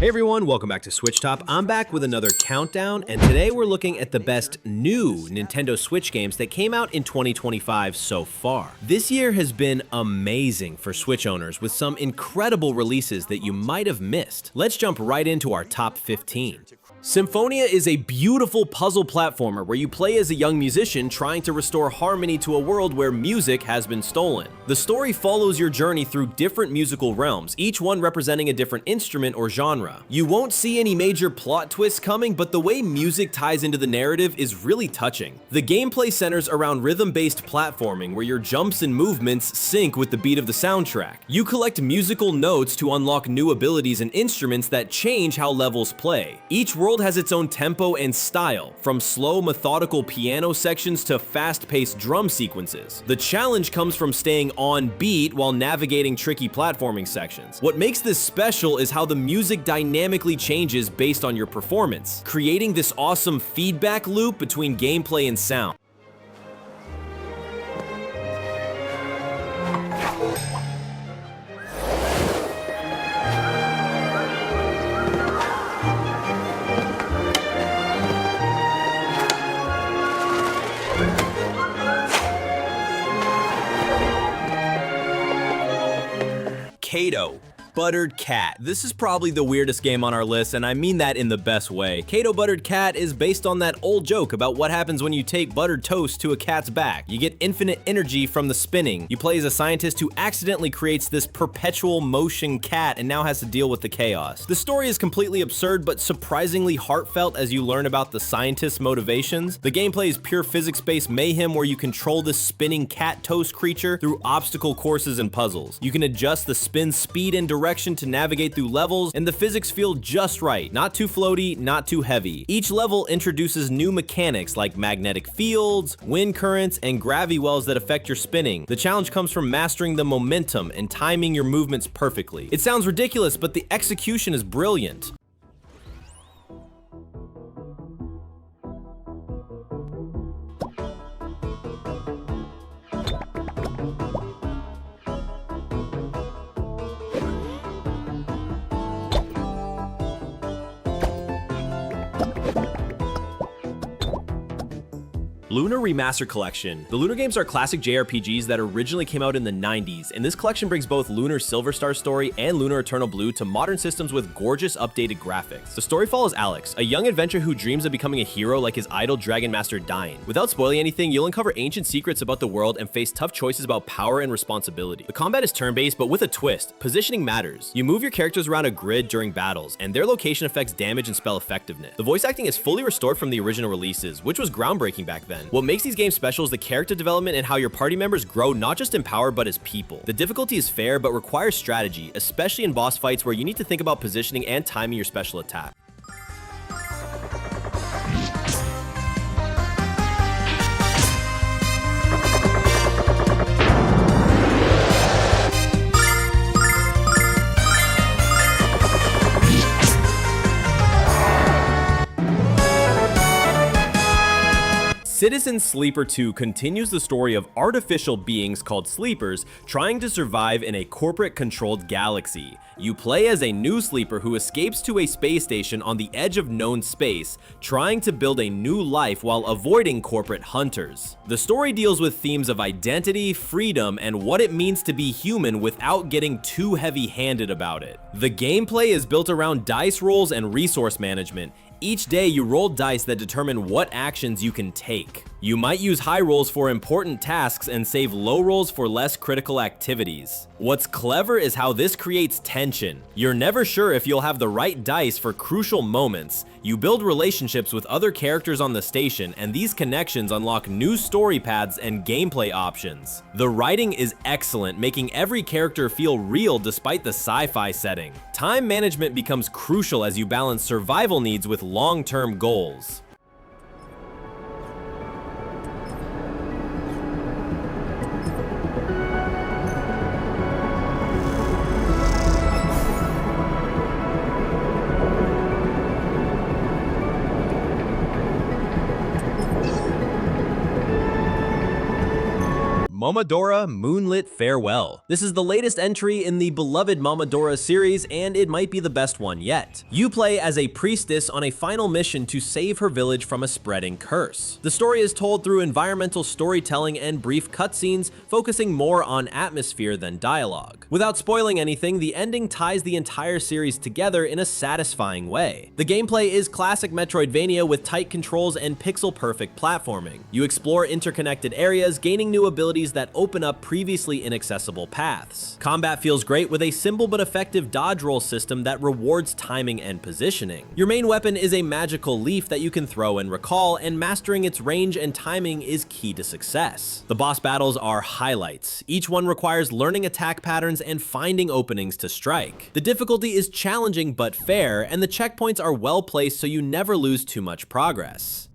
Hey everyone, welcome back to SwitchTop. I'm back with another countdown, and today we're looking at the best new Nintendo Switch games that came out in 2025 so far. This year has been amazing for Switch owners with some incredible releases that you might have missed. Let's jump right into our top 15. Symphonia is a beautiful puzzle platformer where you play as a young musician trying to restore harmony to a world where music has been stolen. The story follows your journey through different musical realms, each one representing a different instrument or genre. You won't see any major plot twists coming, but the way music ties into the narrative is really touching. The gameplay centers around rhythm-based platforming where your jumps and movements sync with the beat of the soundtrack. You collect musical notes to unlock new abilities and instruments that change how levels play. Each world has its own tempo and style, from slow, methodical piano sections to fast-paced drum sequences. The challenge comes from staying on beat while navigating tricky platforming sections. What makes this special is how the music dynamically changes based on your performance, creating this awesome feedback loop between gameplay and sound. Cato. Buttered Cat. This is probably the weirdest game on our list, and I mean that in the best way. Cato Buttered Cat is based on that old joke about what happens when you take buttered toast to a cat's back. You get infinite energy from the spinning. You play as a scientist who accidentally creates this perpetual motion cat and now has to deal with the chaos. The story is completely absurd but surprisingly heartfelt as you learn about the scientist's motivations. The gameplay is pure physics-based mayhem where you control this spinning cat toast creature through obstacle courses and puzzles. You can adjust the spin speed and direction to navigate through levels, and the physics feel just right. Not too floaty, not too heavy. Each level introduces new mechanics like magnetic fields, wind currents, and gravity wells that affect your spinning. The challenge comes from mastering the momentum and timing your movements perfectly. It sounds ridiculous, but the execution is brilliant. Lunar Remastered Collection. The Lunar games are classic JRPGs that originally came out in the 90s, and this collection brings both Lunar Silver Star story and Lunar Eternal Blue to modern systems with gorgeous updated graphics. The story follows Alex, a young adventurer who dreams of becoming a hero like his idol Dragon Master Dyne. Without spoiling anything, you'll uncover ancient secrets about the world and face tough choices about power and responsibility. The combat is turn-based, but with a twist. Positioning matters. You move your characters around a grid during battles, and their location affects damage and spell effectiveness. The voice acting is fully restored from the original releases, which was groundbreaking back then. What makes these games special is the character development and how your party members grow not just in power but as people. The difficulty is fair but requires strategy, especially in boss fights where you need to think about positioning and timing your special attack. Citizen Sleeper 2 continues the story of artificial beings called sleepers trying to survive in a corporate-controlled galaxy. You play as a new sleeper who escapes to a space station on the edge of known space, trying to build a new life while avoiding corporate hunters. The story deals with themes of identity, freedom, and what it means to be human without getting too heavy-handed about it. The gameplay is built around dice rolls and resource management. Each day you roll dice that determine what actions you can take. You might use high rolls for important tasks and save low rolls for less critical activities. What's clever is how this creates tension. You're never sure if you'll have the right dice for crucial moments. You build relationships with other characters on the station, and these connections unlock new story paths and gameplay options. The writing is excellent, making every character feel real despite the sci-fi setting. Time management becomes crucial as you balance survival needs with long-term goals. Momodora Moonlit Farewell. This is the latest entry in the beloved Momodora series, and it might be the best one yet. You play as a priestess on a final mission to save her village from a spreading curse. The story is told through environmental storytelling and brief cutscenes, focusing more on atmosphere than dialogue. Without spoiling anything, the ending ties the entire series together in a satisfying way. The gameplay is classic Metroidvania with tight controls and pixel-perfect platforming. You explore interconnected areas, gaining new abilities that open up previously inaccessible paths. Combat feels great with a simple but effective dodge roll system that rewards timing and positioning. Your main weapon is a magical leaf that you can throw and recall, and mastering its range and timing is key to success. The boss battles are highlights. Each one requires learning attack patterns and finding openings to strike. The difficulty is challenging but fair, and the checkpoints are well placed so you never lose too much progress.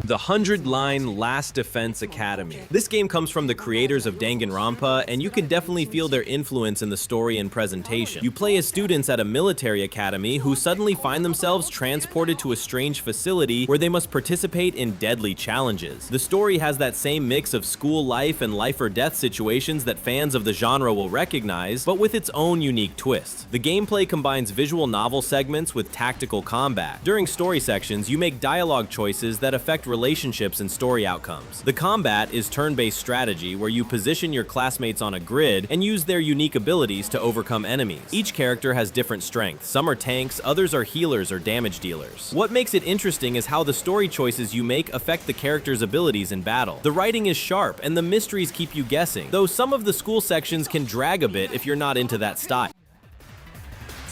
The 100-line Last Defense Academy. This game comes from the creators of Danganronpa, and you can definitely feel their influence in the story and presentation. You play as students at a military academy who suddenly find themselves transported to a strange facility where they must participate in deadly challenges. The story has that same mix of school life and life or death situations that fans of the genre will recognize, but with its own unique twist. The gameplay combines visual novel segments with tactical combat. During story sections, you make dialogue choices that affect relationships and story outcomes. The combat is turn-based strategy where you position your classmates on a grid and use their unique abilities to overcome enemies. Each character has different strengths. Some are tanks, others are healers or damage dealers. What makes it interesting is how the story choices you make affect the character's abilities in battle. The writing is sharp and the mysteries keep you guessing, though some of the school sections can drag a bit if you're not into that style.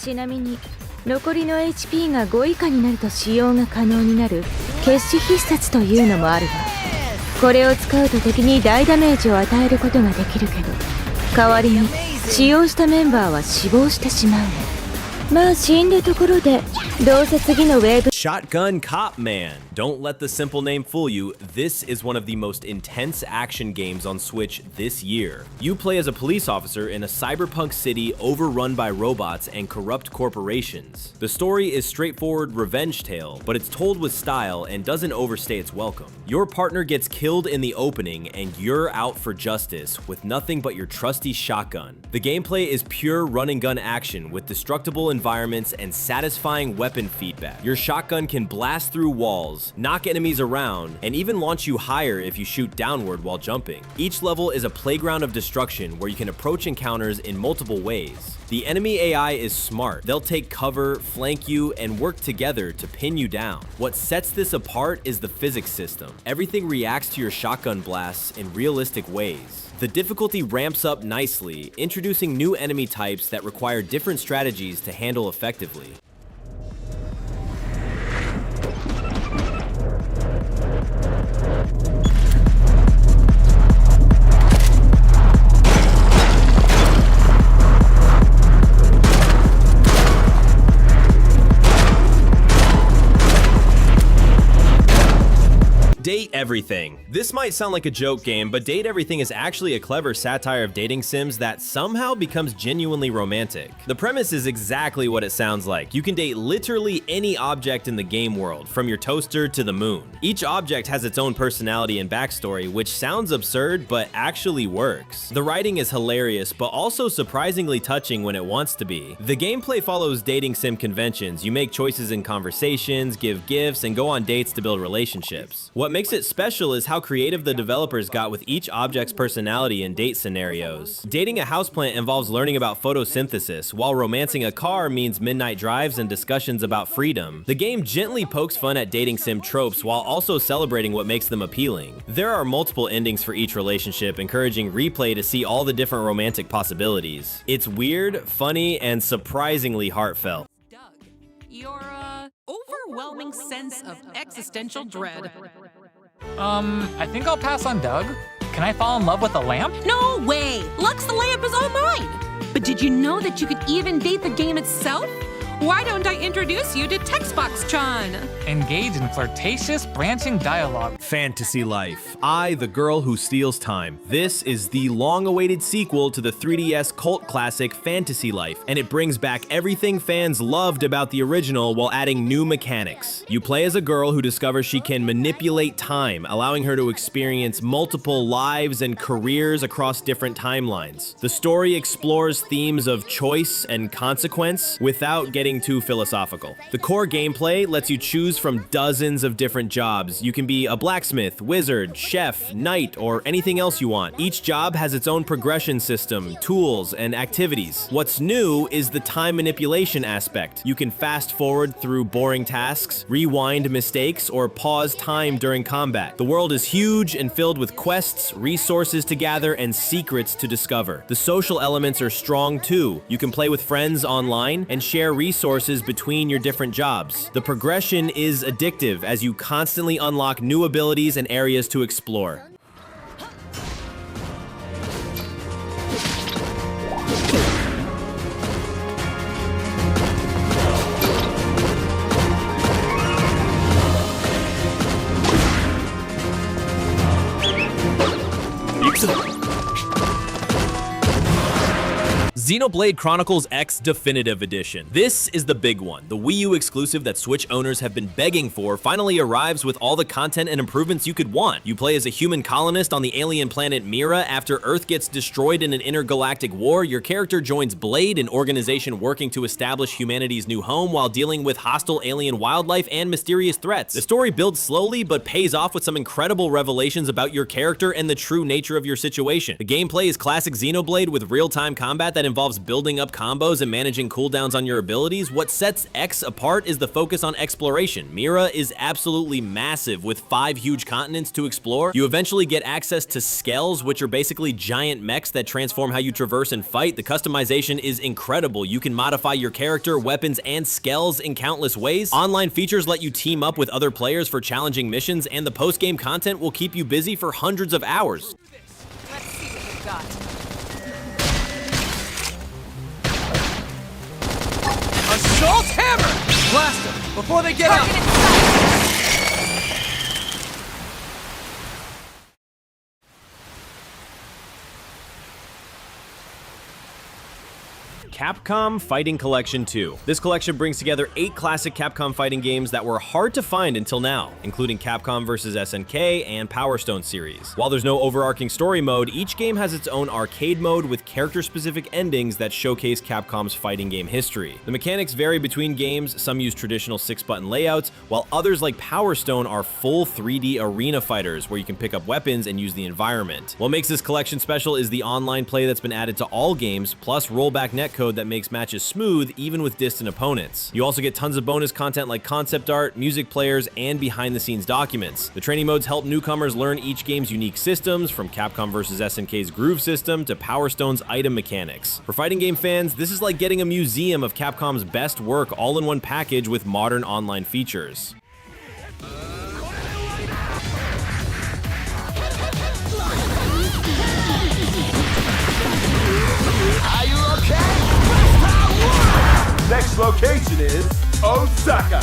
ちなみに残りの HP が5以下になると使用が可能になる決死必殺というのもあるが、これを使うと敵に大ダメージを与えることができるけど、代わりに使用したメンバーは死亡してしまうね。まあ死んだところでどうせ次のウェーブ Shotgun Cop Man. Don't let the simple name fool you. This is one of the most intense action games on Switch this year. You play as a police officer in a cyberpunk city overrun by robots and corrupt corporations. The story is straightforward revenge tale, but it's told with style and doesn't overstay its welcome. Your partner gets killed in the opening and you're out for justice with nothing but your trusty shotgun. The gameplay is pure run and gun action with destructible environments and satisfying weapon feedback. Your shotgun can blast through walls, knock enemies around, and even launch you higher if you shoot downward while jumping. Each level is a playground of destruction where you can approach encounters in multiple ways. The enemy AI is smart. They'll take cover, flank you, and work together to pin you down. What sets this apart is the physics system. Everything reacts to your shotgun blasts in realistic ways. The difficulty ramps up nicely, introducing new enemy types that require different strategies to handle effectively. Date Everything. This might sound like a joke game, but Date Everything is actually a clever satire of dating sims that somehow becomes genuinely romantic. The premise is exactly what it sounds like. You can date literally any object in the game world, from your toaster to the moon. Each object has its own personality and backstory, which sounds absurd, but actually works. The writing is hilarious, but also surprisingly touching when it wants to be. The gameplay follows dating sim conventions. You make choices in conversations, give gifts, and go on dates to build relationships. What makes it special is how creative the developers got with each object's personality and date scenarios. Dating a houseplant involves learning about photosynthesis, while romancing a car means midnight drives and discussions about freedom. The game gently pokes fun at dating sim tropes while also celebrating what makes them appealing. There are multiple endings for each relationship, encouraging replay to see all the different romantic possibilities. It's weird, funny, and surprisingly heartfelt. Doug, your overwhelming sense of existential dread. I think I'll pass on Doug. Can I fall in love with a lamp? No way! Lux the lamp is all mine! But did you know that you could even date the game itself? Why don't I introduce you to Textbox-chan? Engage in flirtatious, branching dialogue. Fantasy Life. I, the Girl Who Steals Time. This is the long-awaited sequel to the 3DS cult classic Fantasy Life, and it brings back everything fans loved about the original while adding new mechanics. You play as a girl who discovers she can manipulate time, allowing her to experience multiple lives and careers across different timelines. The story explores themes of choice and consequence without getting too philosophical. The core gameplay lets you choose from dozens of different jobs. You can be a blacksmith, wizard, chef, knight, or anything else you want. Each job has its own progression system, tools, and activities. What's new is the time manipulation aspect. You can fast forward through boring tasks, rewind mistakes, or pause time during combat. The world is huge and filled with quests, resources to gather, and secrets to discover. The social elements are strong too. You can play with friends online and share resources between your different jobs. The progression is addictive as you constantly unlock new abilities and areas to explore. Xenoblade Chronicles X Definitive Edition. This is the big one. The Wii U exclusive that Switch owners have been begging for finally arrives with all the content and improvements you could want. You play as a human colonist on the alien planet Mira. After Earth gets destroyed in an intergalactic war, your character joins Blade, an organization working to establish humanity's new home while dealing with hostile alien wildlife and mysterious threats. The story builds slowly but pays off with some incredible revelations about your character and the true nature of your situation. The gameplay is classic Xenoblade with real-time combat that involves building up combos and managing cooldowns on your abilities. What sets X apart is the focus on exploration. Mira is absolutely massive with 5 huge continents to explore. You eventually get access to Skells, which are basically giant mechs that transform how you traverse and fight. The customization is incredible. You can modify your character, weapons, and Skells in countless ways. Online features let you team up with other players for challenging missions, and the post-game content will keep you busy for hundreds of hours. Let's see what we've got. Assault hammer! Blast them before they get out! Capcom Fighting Collection 2. This collection brings together 8 classic Capcom fighting games that were hard to find until now, including Capcom vs. SNK and Power Stone series. While there's no overarching story mode, each game has its own arcade mode with character-specific endings that showcase Capcom's fighting game history. The mechanics vary between games. Some use traditional 6-button layouts, while others like Power Stone are full 3D arena fighters where you can pick up weapons and use the environment. What makes this collection special is the online play that's been added to all games, plus rollback netcode that makes matches smooth even with distant opponents. You also get tons of bonus content like concept art, music players, and behind-the-scenes documents. The training modes help newcomers learn each game's unique systems, from Capcom vs. SNK's groove system to Power Stone's item mechanics. For fighting game fans, this is like getting a museum of Capcom's best work all in one package with modern online features. Are you okay? Next location is Osaka.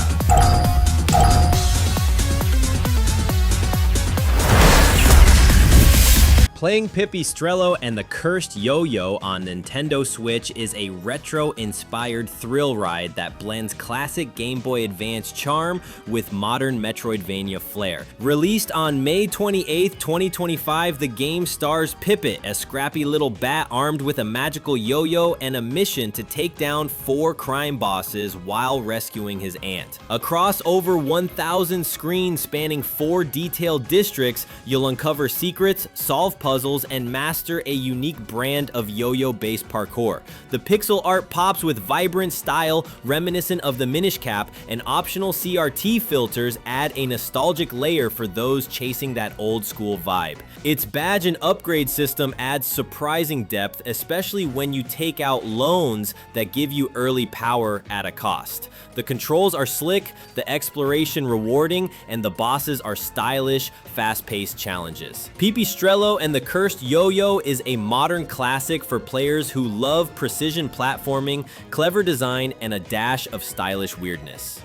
Playing Pipistrello and the Cursed Yoyo on Nintendo Switch is a retro-inspired thrill ride that blends classic Game Boy Advance charm with modern Metroidvania flair. Released on May 28, 2025, the game stars Pipit, a scrappy little bat armed with a magical yo-yo and a mission to take down 4 crime bosses while rescuing his aunt. Across over 1,000 screens spanning 4 detailed districts, you'll uncover secrets, solve puzzles, and master a unique brand of yo-yo-based parkour. The pixel art pops with vibrant style reminiscent of the Minish Cap, and optional CRT filters add a nostalgic layer for those chasing that old-school vibe. Its badge and upgrade system adds surprising depth, especially when you take out loans that give you early power at a cost. The controls are slick, the exploration rewarding, and the bosses are stylish, fast-paced challenges. Pipistrello and the The Cursed Yo-Yo is a modern classic for players who love precision platforming, clever design, and a dash of stylish weirdness.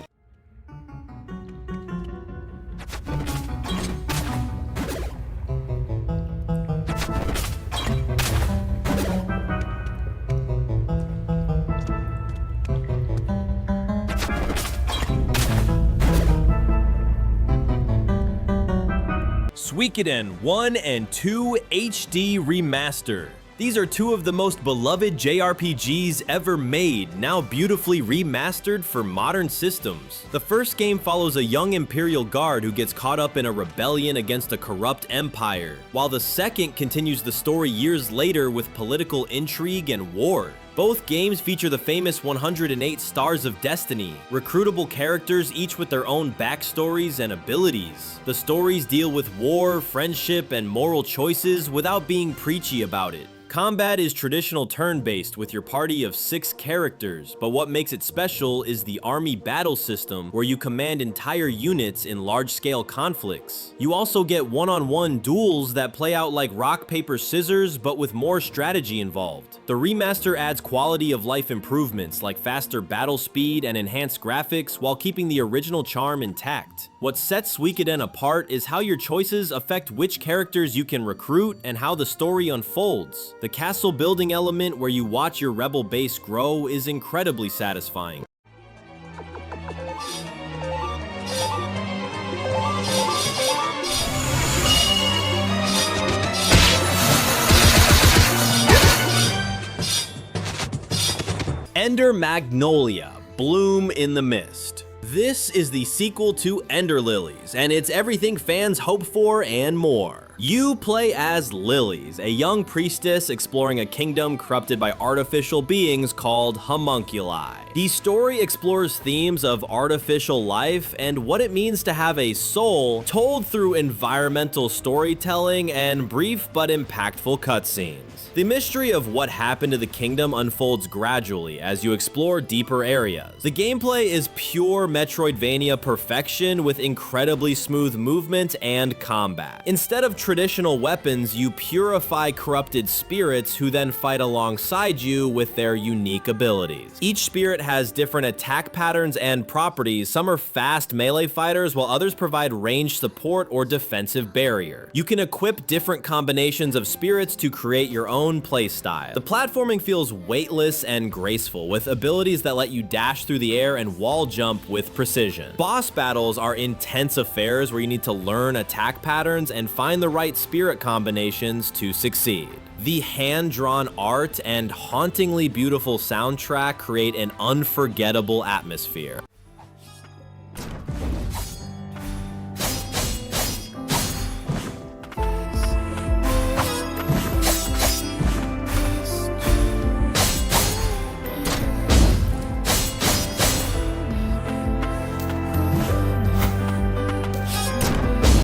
Suikoden 1 and 2 HD Remastered. These are two of the most beloved JRPGs ever made, now beautifully remastered for modern systems. The first game follows a young Imperial Guard who gets caught up in a rebellion against a corrupt empire, while the second continues the story years later with political intrigue and war. Both games feature the famous 108 Stars of Destiny, recruitable characters each with their own backstories and abilities. The stories deal with war, friendship, and moral choices without being preachy about it. Combat is traditional turn-based with your party of 6 characters, but what makes it special is the army battle system where you command entire units in large-scale conflicts. You also get one-on-one duels that play out like rock, paper, scissors, but with more strategy involved. The remaster adds quality of life improvements like faster battle speed and enhanced graphics while keeping the original charm intact. What sets Suikoden apart is how your choices affect which characters you can recruit and how the story unfolds. The castle building element where you watch your rebel base grow is incredibly satisfying. Ender Magnolia, Bloom in the Mist. This is the sequel to Ender Lilies, and it's everything fans hope for and more. You play as Lilies, a young priestess exploring a kingdom corrupted by artificial beings called homunculi. The story explores themes of artificial life and what it means to have a soul, told through environmental storytelling and brief but impactful cutscenes. The mystery of what happened to the kingdom unfolds gradually as you explore deeper areas. The gameplay is pure Metroidvania perfection with incredibly smooth movement and combat. Instead of traditional weapons, you purify corrupted spirits who then fight alongside you with their unique abilities. Each spirit has different attack patterns and properties. Some are fast melee fighters, while others provide ranged support or defensive barrier. You can equip different combinations of spirits to create your own playstyle. The platforming feels weightless and graceful, with abilities that let you dash through the air and wall jump with precision. Boss battles are intense affairs where you need to learn attack patterns and find the right spirit combinations to succeed. The hand-drawn art and hauntingly beautiful soundtrack create an unforgettable atmosphere.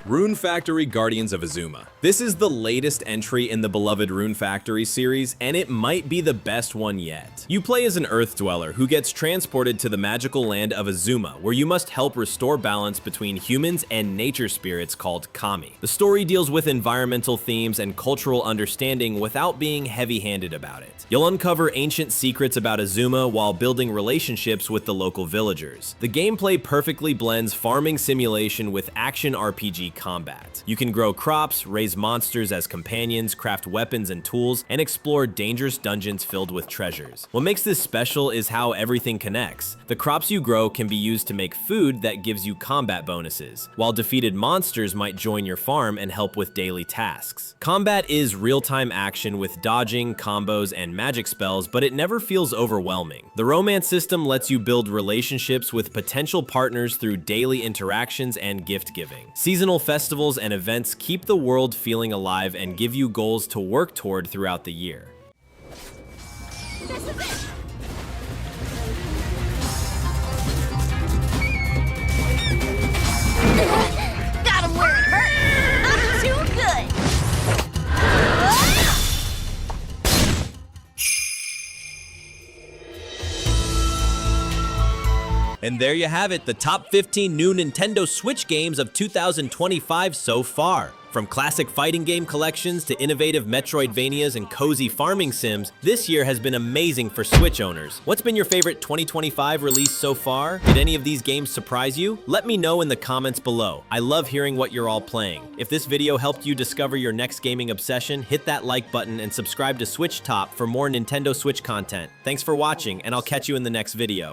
Rune Factory Guardians of Azuma. This is the latest entry in the beloved Rune Factory series, and it might be the best one yet. You play as an Earth Dweller who gets transported to the magical land of Azuma, where you must help restore balance between humans and nature spirits called kami. The story deals with environmental themes and cultural understanding without being heavy-handed about it. You'll uncover ancient secrets about Azuma while building relationships with the local villagers. The gameplay perfectly blends farming simulation with action RPG combat. You can grow crops, raise monsters as companions, craft weapons and tools, and explore dangerous dungeons filled with treasures. What makes this special is how everything connects. The crops you grow can be used to make food that gives you combat bonuses, while defeated monsters might join your farm and help with daily tasks. Combat is real-time action with dodging, combos, and magic spells, but it never feels overwhelming. The romance system lets you build relationships with potential partners through daily interactions and gift-giving. Seasonal festivals and events keep the world feeling alive and give you goals to work toward throughout the year. Got him where it hurt. I'm too good. And there you have it, the top 15 new Nintendo Switch games of 2025 so far. From classic fighting game collections to innovative Metroidvanias and cozy farming sims, this year has been amazing for Switch owners. What's been your favorite 2025 release so far? Did any of these games surprise you? Let me know in the comments below. I love hearing what you're all playing. If this video helped you discover your next gaming obsession, hit that like button and subscribe to SwitchTop for more Nintendo Switch content. Thanks for watching, and I'll catch you in the next video.